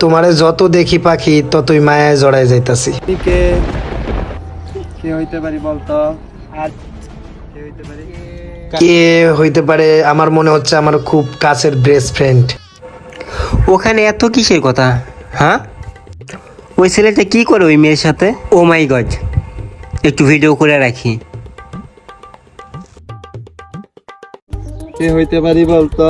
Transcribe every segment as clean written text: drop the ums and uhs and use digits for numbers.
তোমারে যত দেখি পাখি ততই মায়ায় জড়ায় যাইতাছি। কে কে হইতে পারি বলতো? আর কে হইতে পারি? কে হইতে পারে? আমার মনে হচ্ছে আমার খুব কাছের বেস্ট ফ্রেন্ড। ওখানে এত কিসের কথা? হ্যাঁ, ওই ছেলেটা কি করে ওই মেয়ের সাথে? ও মাই গড, একটু ভিডিও করে রাখি। কে হইতে পারি বলতো?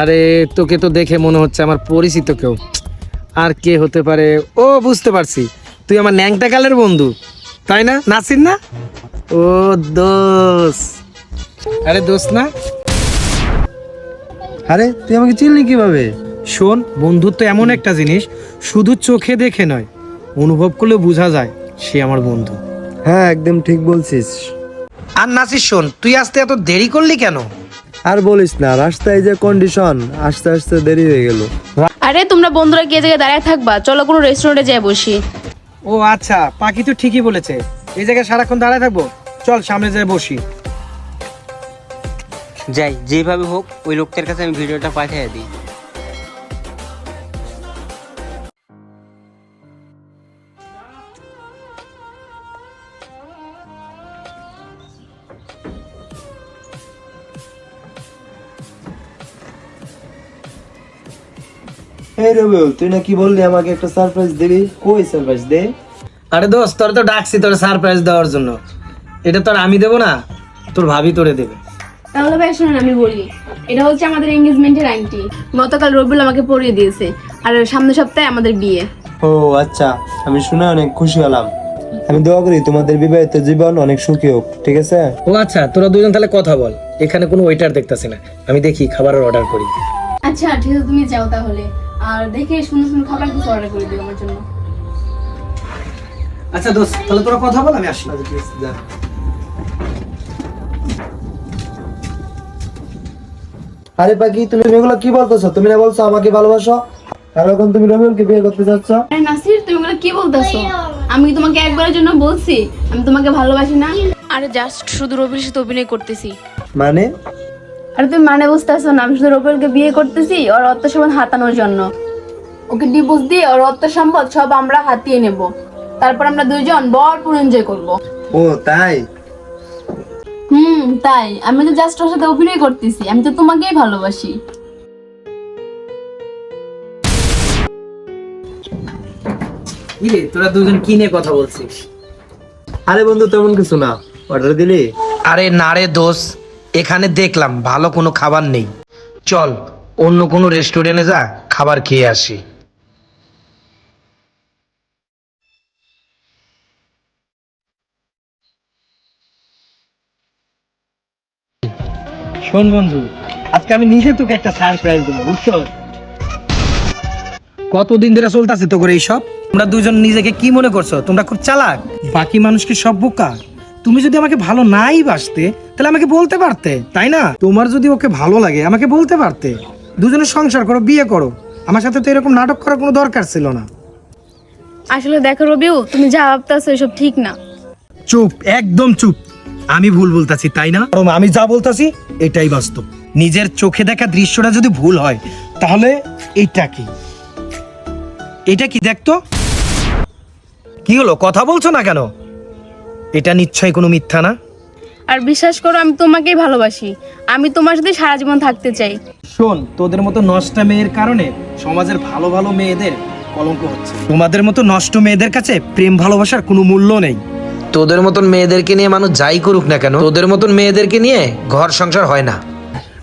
আরে তোকে তো দেখে মনে হচ্ছে আমার পরিচিত কেউ। আর কে হতে পারে? ও বুঝতে পারছি, তুই আমার ন্যাংটা কালের বন্ধু, তাই না? নাসির না? ও দোস। আরে দোস না? আরে তুই আমাকে চিনলি কিভাবে? শোন, বন্ধুত্ব এমন একটা জিনিস, শুধু চোখে দেখে নয়, অনুভব করলে বোঝা যায় সে আমার বন্ধু। হ্যাঁ, একদম ঠিক বলছিস। আর নাসির শোন, তুই আসতে এত দেরি করলি কেন? আর বলিস না, রাস্তায় যে কন্ডিশন, আস্তে আস্তে দেরি হয়ে গেল। আরে তোমরা বন্ধুরা গিয়ে জায়গায় দাঁড়িয়ে থাকবা, চলো কোনো রেস্টুরেন্টে যাই বসি। ও আচ্ছা, পাখি তো ঠিকই বলেছে, এই জায়গায় সারাক্ষণ দাঁড়ায় থাকবো? চল সামনে যাই বসি। যাই, যেভাবে হোক ওই লোকটার কাছে আমি ভিডিওটা পাঠিয়ে দিই। এই রবিউল, তুই না কি বললি আমাকে একটা সারপ্রাইজ দিবি? কই সারপ্রাইজ দে। আরে দোস্ত, তোর তো ডাকছি তোর সারপ্রাইজ দেওয়ার জন্য। এটা তোর আমি দেবো না, তোর ভাবি তোরে দেবে। তাহলে ভাই শুনুন, আমি বলি, এটা হচ্ছে আমাদের এনগেজমেন্টের আংটি। গতকাল রবিউল আমাকে পরিয়ে দিয়েছে, আর সামনের সপ্তাহে আমাদের বিয়ে। ও আচ্ছা, আমি শুনে অনেক খুশি হলাম। আমি দোয়া করি তোমাদের বিবাহিত জীবন অনেক সুখী হোক, ঠিক আছে? ও আচ্ছা, তোরা দুজন তাহলে কথা বল, এখানে কোনো ওয়েটার দেখতাছি না, আমি দেখি খাবারের অর্ডার করি। আচ্ছা ঠিক আছে, তুমি যাও তাহলে, আর দেখে সুন্দর সুন্দর খাবার কিছু অর্ডার করে দিও আমার জন্য। আচ্ছা দোস্ত, তাহলে তোরা কথা বল, আমি আসি। আরে পাখি, তুমি এগুলো কি বলতেছো? তুমি না বলছো আমাকে ভালোবাসো, আর এখন তুমি রবিউলকে বিয়ে করতে যাচ্ছ? আরে নাসির, তুমি এগুলো কি বলতেছো? আমি কি তোমাকে একবারের জন্য বলছি আমি তোমাকে ভালোবাসি না? আরে জাস্ট শুধু রবির সাথে অভিনয় করতেছি। মানে? আরে তুমি মানে বুঝতেছো না? আমি শুধু রবিউলকে বিয়ে করতেছি ওর অর্থ সম্পদ হাতানোর জন্য। ওকে ডিভোর্স দিয়ে ওর অর্থ সম্পদ সব আমরা হাতিয়ে নেব, তারপর আমরা দুইজন ভরপুর এনজয় করব। ও তাই? তাই আমি তো জাস্ট ওর সাথে অভিনয় করতেছি, আমি তো তোমাকেই ভালোবাসি। ইরে, তোরা দুজন কি নিয়ে কথা বলছিস? আরে বন্ধু, তেমন কিছু না। অর্ডার দিলি? আরে না রে দোষ, এখানে দেখলাম ভালো কোনো খাবার নেই, চল অন্য কোনো রেস্টুরেন্টে যা খাবার খেয়ে আসি। শোন বন্ধু, আজকে আমি নিজে তোকে একটা সারপ্রাইজ দেবো, বুঝছো? কতদিন ধরে চলতেছে তো করে এইসব? তোমরা দুজন নিজেকে কি মনে করছো তোমরা খুব চালাক? বাকি মানুষকে সব বোকা। তুমি যদি আমাকে ভালো নাই বাসতে তাহলে আমাকে বলতে পারতে, তাই না? তোমার যদি ওকে ভালো লাগে আমাকে বলতে পারতে, দুজনে সংসার করো, বিয়ে করো। আমার সাথে তো এরকম নাটক করার কোনো দরকার ছিল না। আসলে দেখো রবিউ, তুমি যা ভাবতেছো এসব ঠিক না। চুপ, একদম চুপ। আমি ভুল বলতাছি, তাই না? আমি যা বলতাছি এটাই বাস্তব। নিজের চোখে দেখা দৃশ্যটা যদি ভুল হয় তাহলে এইটা কি? এটা কি দেখতো? কি হলো, কথা বলছো না কেন? এটা নিশ্চয়ই কোনো মিথ্যা না? আর বিশ্বাস করো, আমি তোমাকেই ভালোবাসি, আমি তোমার সাথে সারা জীবন থাকতে চাই। শোন, তোদের মতো নষ্টা মেয়ের কারণে সমাজের ভালো ভালো মেয়েদের কলঙ্ক হচ্ছে। তোমাদের মতো নষ্ট মেয়েদের কাছে প্রেম ভালোবাসার কোনো মূল্য নেই। তোদের মতন মেয়েদেরকে নিয়ে মানুষ যাই করুক না কেন, তোদের মতন মেয়েদেরকে নিয়ে ঘর সংসার হয় না।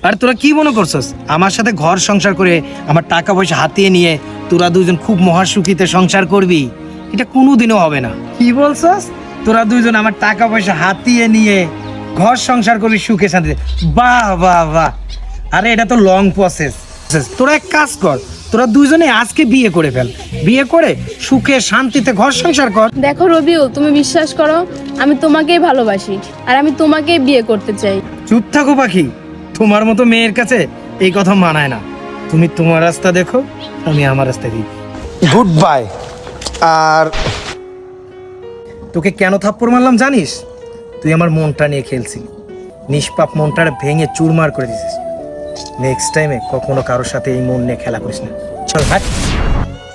আর তোরা কি মনে করছস আমার সাথে ঘর সংসার করে আমার টাকা পয়সা হাতিয়ে নিয়ে তোরা দুজন খুব মহাসুখীতে সংসার করবি? এটা কোনোদিনও হবে না। কি বলছস? তোরা দুজন আমার টাকা পয়সা হাতিয়ে নিয়ে ঘর সংসার করবি সুখে শান্তিতে? বাহ বাহ বাহ! আরে এটা তো লং প্রসেস। তোরা এক কাজ কর, তোরা দুজনে আজকে বিয়ে করে ফেল, বিয়ে করে সুখে শান্তিতে ঘর সংসার কর। দেখো রবিউ, তুমি বিশ্বাস করো, আমি তোমাকেই ভালোবাসি আর আমি তোমাকেই বিয়ে করতে চাই। চুপ থাকো পাখি, তোমার মতো মেয়ের কাছে এই কথা মানায় না। তুমি তোমার রাস্তা দেখো, আমি আমার রাস্তা দিই। Good bye. আর তোকে কেন থাপ্পড় মারলাম জানিস? তুই আমার মনটা নিয়ে খেলছিলি, নিষ্পাপ মনটা ভেঙে চুরমার করে দিছিস। নেক্সট টাইমে কখনো কারোর সাথে এই মন নিয়ে খেলা করিস না। চল হাট।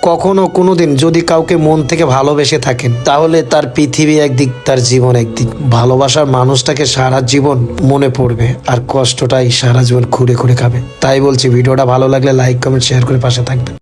কখনো কোনোদিন যদি কাউকে মন থেকে ভালোবেসে থাকেন তাহলে তার পৃথিবী একদিক, তার জীবন একদিক। ভালোবাসার মানুষটাকে সারা জীবন মনে পড়বে আর কষ্টটাই সারা জীবন খুঁড়ে খুঁড়ে খাবে। তাই বলছি, ভিডিওটা ভালো লাগলে লাইক, কমেন্ট, শেয়ার করে পাশে থাকবেন।